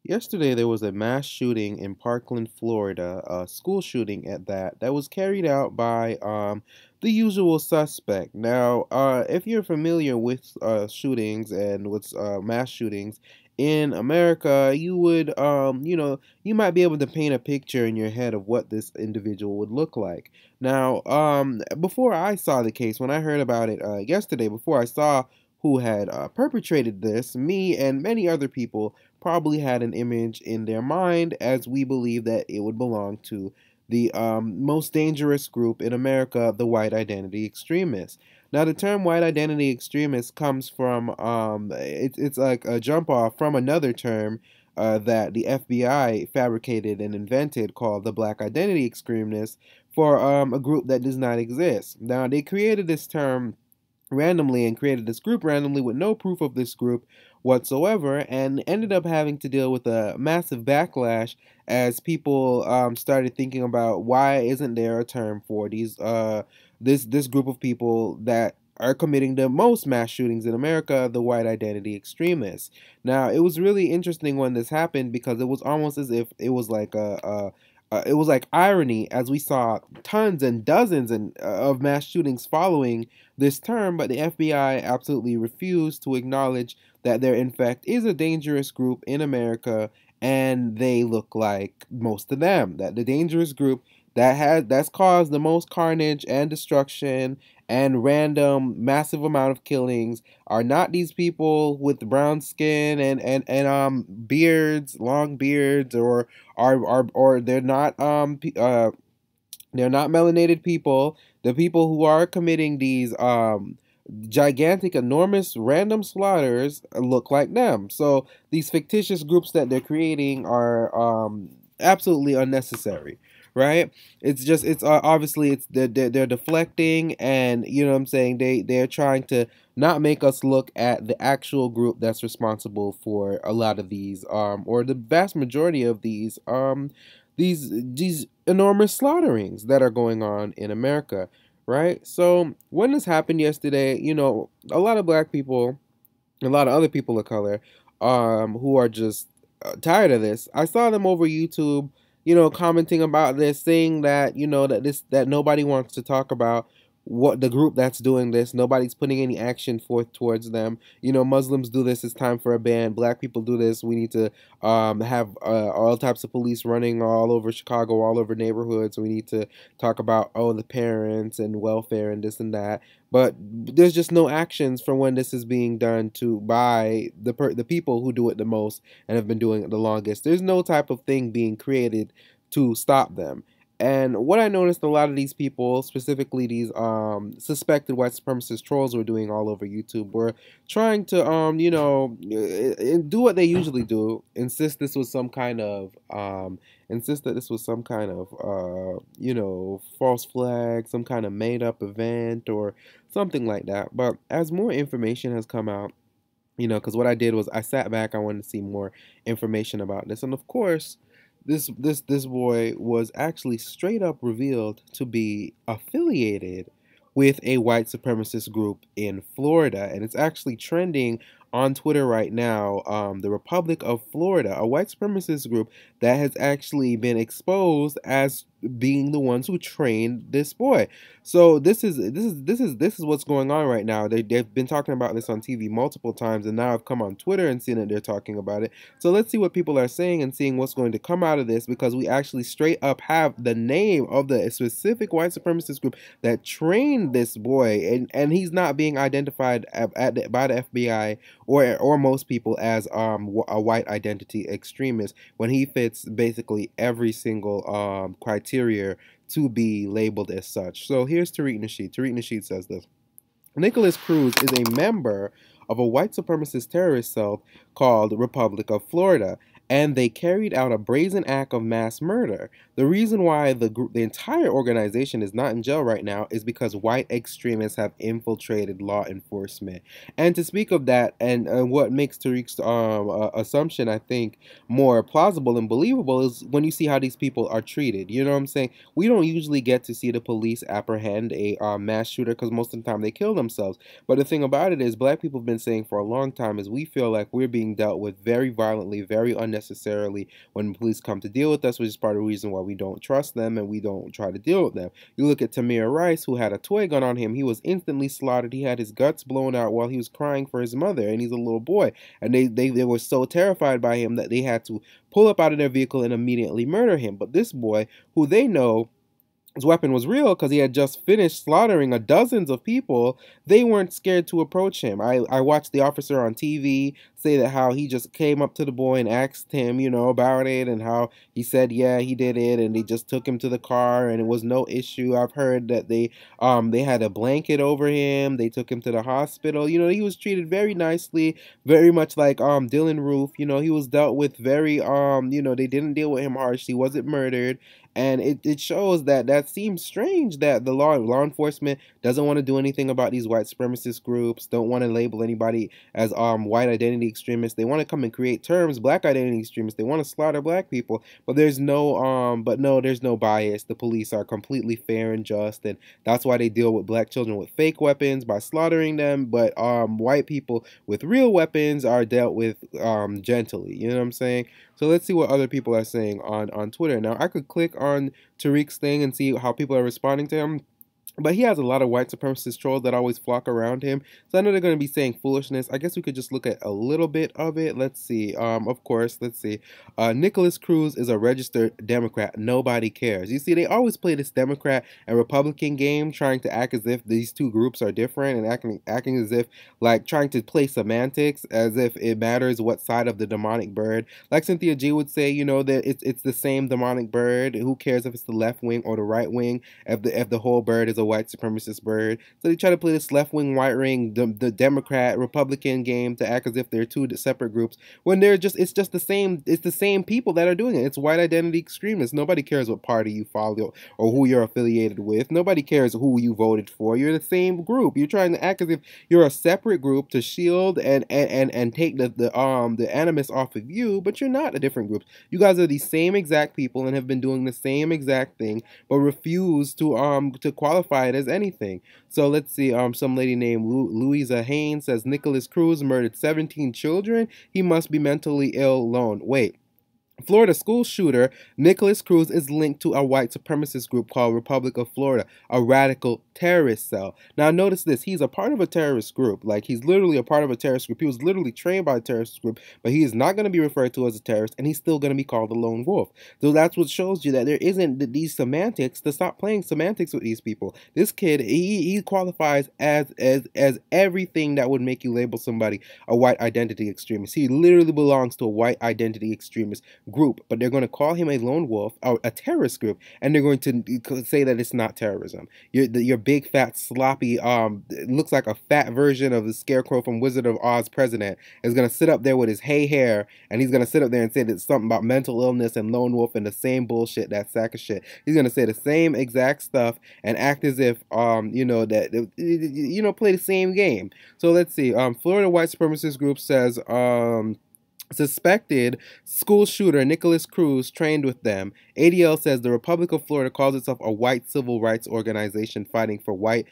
Yesterday, there was a mass shooting in Parkland, Florida, a school shooting at that was carried out by the usual suspect. Now, if you're familiar with shootings and with mass shootings in America, you would, you might be able to paint a picture in your head of what this individual would look like. Now, before I saw the case, when I heard about it yesterday, before I saw who had perpetrated this, me and many other people probably had an image in their mind as we believe that it would belong to the most dangerous group in America, the white identity extremists. Now, the term white identity extremist comes from, it's like a jump off from another term that the FBI fabricated and invented called the black identity extremists for a group that does not exist. Now, they created this term randomly and created this group randomly with no proof of this group whatsoever, and ended up having to deal with a massive backlash as people started thinking about why isn't there a term for this group of people that are committing the most mass shootings in America, the white identity extremists. Now, it was really interesting when this happened because it was almost as if it was like it was like irony as we saw tons and dozens of mass shootings following this term, but the FBI absolutely refused to acknowledge that there, in fact, is a dangerous group in America, and they look like most of them. That the dangerous group that's caused the most carnage and destruction and random massive amount of killings are not these people with brown skin and beards, long beards, or they're not melanated people. The people who are committing these gigantic, enormous, random slaughters look like them. So these fictitious groups that they're creating are absolutely unnecessary, right? It's just it's obviously it's they're deflecting, and you know what I'm saying, they're trying to not make us look at the actual group that's responsible for a lot of these or the vast majority of these enormous slaughterings that are going on in America, right? So when this happened yesterday, you know, a lot of black people, a lot of other people of color, who are just tired of this. I saw them over YouTube, you know, commenting about this, saying that you know that nobody wants to talk about what the group that's doing this. Nobody's putting any action forth towards them. You know, Muslims do this. It's time for a ban. Black people do this. We need to have all types of police running all over Chicago, all over neighborhoods. We need to talk about the parents and welfare and this and that. But there's just no actions from when this is being done to by the people who do it the most and have been doing it the longest. There's no type of thing being created to stop them. And what I noticed a lot of these people, specifically these suspected white supremacist trolls were doing all over YouTube, were trying to do what they usually do, insist that this was some kind of false flag, some kind of made up event or something like that. But as more information has come out, you know, because what I did was I sat back, I wanted to see more information about this, and of course, this boy was actually straight up revealed to be affiliated with a white supremacist group in Florida, and it's actually trending on Twitter right now. The Republic of Florida, a white supremacist group that has actually been exposed as being the ones who trained this boy. So this is what's going on right now. They've been talking about this on TV multiple times, and now I've come on Twitter and seen that they're talking about it. So let's see what people are saying and seeing what's going to come out of this, because we actually straight up have the name of the specific white supremacist group that trained this boy, and he's not being identified by the FBI or most people as a white identity extremist when he fits basically every single criteria to be labeled as such. So here's Tariq Nasheed. Tariq Nasheed says this: Nickolas Cruz is a member of a white supremacist terrorist cell called Republic of Florida, and they carried out a brazen act of mass murder. The reason why the entire organization is not in jail right now is because white extremists have infiltrated law enforcement. And to speak of that, and what makes Tariq's assumption, I think, more plausible and believable is when you see how these people are treated. You know what I'm saying? We don't usually get to see the police apprehend a mass shooter because most of the time they kill themselves. But the thing about it is, black people have been saying for a long time is we feel like we're being dealt with very violently, very unnecessarily necessarily when police come to deal with us, which is part of the reason why we don't trust them and we don't try to deal with them. You look at Tamir Rice, who had a toy gun on him. He was instantly slaughtered. He had his guts blown out while he was crying for his mother, and he's a little boy. And they were so terrified by him that they had to pull up out of their vehicle and immediately murder him. But this boy, who they know his weapon was real because he had just finished slaughtering dozens of people, they weren't scared to approach him. I watched the officer on TV say that how he just came up to the boy and asked him, about it, and how he said, yeah, he did it, and they just took him to the car, and it was no issue. I've heard that they had a blanket over him. They took him to the hospital. He was treated very nicely, very much like Dylan Roof. He was dealt with very they didn't deal with him harsh. He wasn't murdered. And it shows that seems strange that the law enforcement doesn't want to do anything about these white supremacist groups, don't want to label anybody as white identity extremists. They want to come and create terms, black identity extremists. They want to slaughter black people, but there's no there's no bias. The police are completely fair and just, and that's why they deal with black children with fake weapons by slaughtering them, but white people with real weapons are dealt with gently. You know what I'm saying? So let's see what other people are saying on Twitter. Now, I could click on Tariq's thing and see how people are responding to him. But he has a lot of white supremacist trolls that always flock around him. So I know they're going to be saying foolishness. I guess we could just look at a little bit of it. Let's see. Of course, let's see. Nickolas Cruz is a registered Democrat. Nobody cares. You see, they always play this Democrat and Republican game, trying to act as if these two groups are different and acting as if, like, trying to play semantics as if it matters what side of the demonic bird. Like Cynthia G would say, that it's the same demonic bird. Who cares if it's the left wing or the right wing if the whole bird is a white supremacist bird? So they try to play this left wing, right wing, the Democrat Republican game to act as if they're two separate groups when it's just the same people that are doing it. It's white identity extremists. Nobody cares what party you follow or who you're affiliated with. Nobody cares who you voted for. You're the same group. You're trying to act as if you're a separate group to shield and take the animus off of you, but you're not a different group. You guys are the same exact people and have been doing the same exact thing, but refuse to qualify it as anything. So let's see. Some lady named Louisa Haynes says Nickolas Cruz murdered 17 children. He must be mentally ill alone. Wait. Florida school shooter Nickolas Cruz is linked to a white supremacist group called Republic of Florida, a radical terrorist cell. Now notice this, he's a part of a terrorist group. Like, he's literally a part of a terrorist group. He was literally trained by a terrorist group, but he is not going to be referred to as a terrorist, and he's still going to be called a lone wolf. So that's what shows you that there isn't these semantics, to stop playing semantics with these people. This kid, he qualifies as everything that would make you label somebody a white identity extremist. He literally belongs to a white identity extremist group, but they're going to call him a lone wolf or a terrorist group, and they're going to say that it's not terrorism. Your big fat sloppy it looks like a fat version of the Scarecrow from Wizard of Oz president is going to sit up there with his hair, and he's going to sit up there and say that it's something about mental illness and lone wolf and the same bullshit, that sack of shit. He's going to say the same exact stuff and act as if play the same game. So let's see. Florida white supremacist group says suspected school shooter Nickolas Cruz trained with them. ADL says the Republic of Florida calls itself a white civil rights organization fighting for white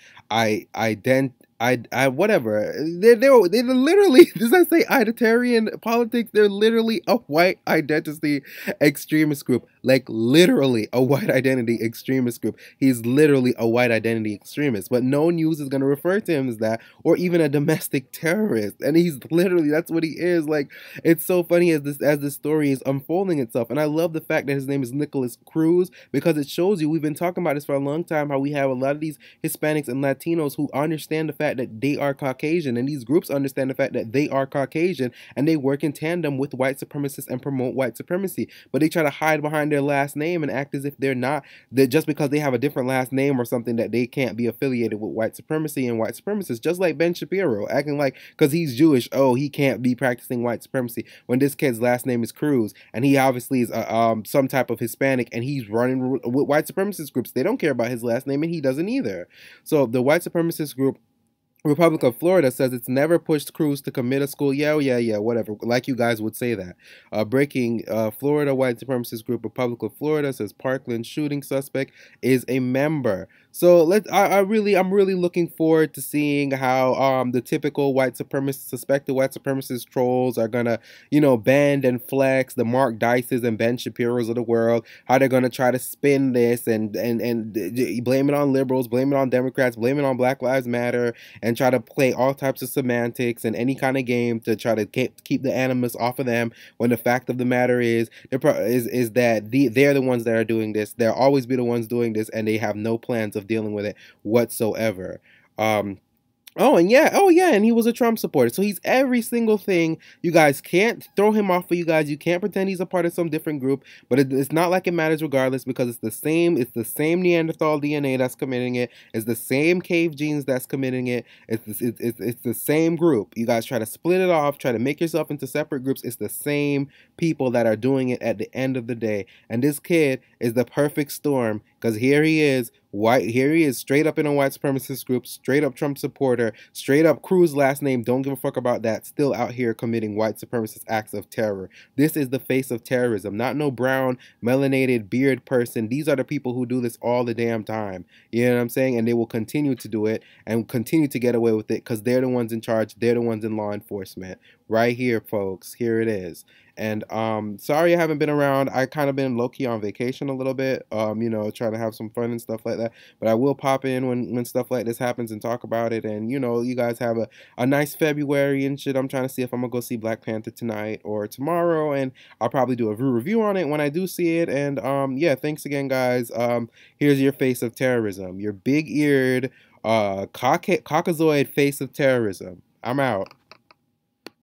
whatever. They're literally, does that say identitarian politics? They're literally a white identity extremist group. Like, literally a white identity extremist group. He's literally a white identity extremist, but no news is going to refer to him as that, or even a domestic terrorist. And he's literally, that's what he is. Like, it's so funny as this story is unfolding itself. And I love the fact that his name is Nickolas Cruz, because it shows you, we've been talking about this for a long time, how we have a lot of these Hispanics and Latinos who understand the fact that they are Caucasian, and these groups understand the fact that they are Caucasian, and they work in tandem with white supremacists and promote white supremacy. But they try to hide behind their last name and act as if they're not, that just because they have a different last name or something, that they can't be affiliated with white supremacy and white supremacists. Just like Ben Shapiro acting like because he's Jewish, oh, he can't be practicing white supremacy, when this kid's last name is Cruz, and he obviously is some type of Hispanic, and he's running with white supremacist groups. They don't care about his last name, and he doesn't either. So the white supremacist group Republic of Florida says it's never pushed Cruz to commit a school. Yeah, yeah, yeah, whatever. Like you guys would say that. Breaking Florida white supremacist group Republic of Florida says Parkland shooting suspect is a member. So I'm really looking forward to seeing how the typical white supremacist suspected white supremacist trolls are gonna, bend and flex the Mark Dices and Ben Shapiro's of the world. How they're gonna try to spin this and blame it on liberals, blame it on Democrats, blame it on Black Lives Matter, and try to play all types of semantics and any kind of game to try to keep the animus off of them, when the fact of the matter is that they're the ones that are doing this. They'll always be the ones doing this, and they have no plans of dealing with it whatsoever. Oh yeah, and he was a Trump supporter. So he's every single thing. You guys can't throw him off for you guys. You can't pretend he's a part of some different group, but it's not like it matters regardless, because it's the same Neanderthal DNA that's committing it. It's the same cave genes that's committing it. It's the same group. You guys try to split it off, try to make yourself into separate groups. It's the same people that are doing it at the end of the day. And this kid is the perfect storm, because here he is, straight up in a white supremacist group, straight up Trump supporter, straight up Cruz last name, don't give a fuck about that, still out here committing white supremacist acts of terror. This is the face of terrorism, not no brown melanated beard person. These are the people who do this all the damn time. You know what I'm saying? And they will continue to do it and continue to get away with it, because they're the ones in charge. They're the ones in law enforcement. Right here, folks. Here it is. And sorry I haven't been around. I kind of been low-key on vacation a little bit, trying to have some fun and stuff like that. But I will pop in when stuff like this happens and talk about it. And, you guys have a nice February and shit. I'm trying to see if I'm going to go see Black Panther tonight or tomorrow. And I'll probably do a review on it when I do see it. And, yeah, thanks again, guys. Here's your face of terrorism. Your big-eared, caucasoid face of terrorism. I'm out.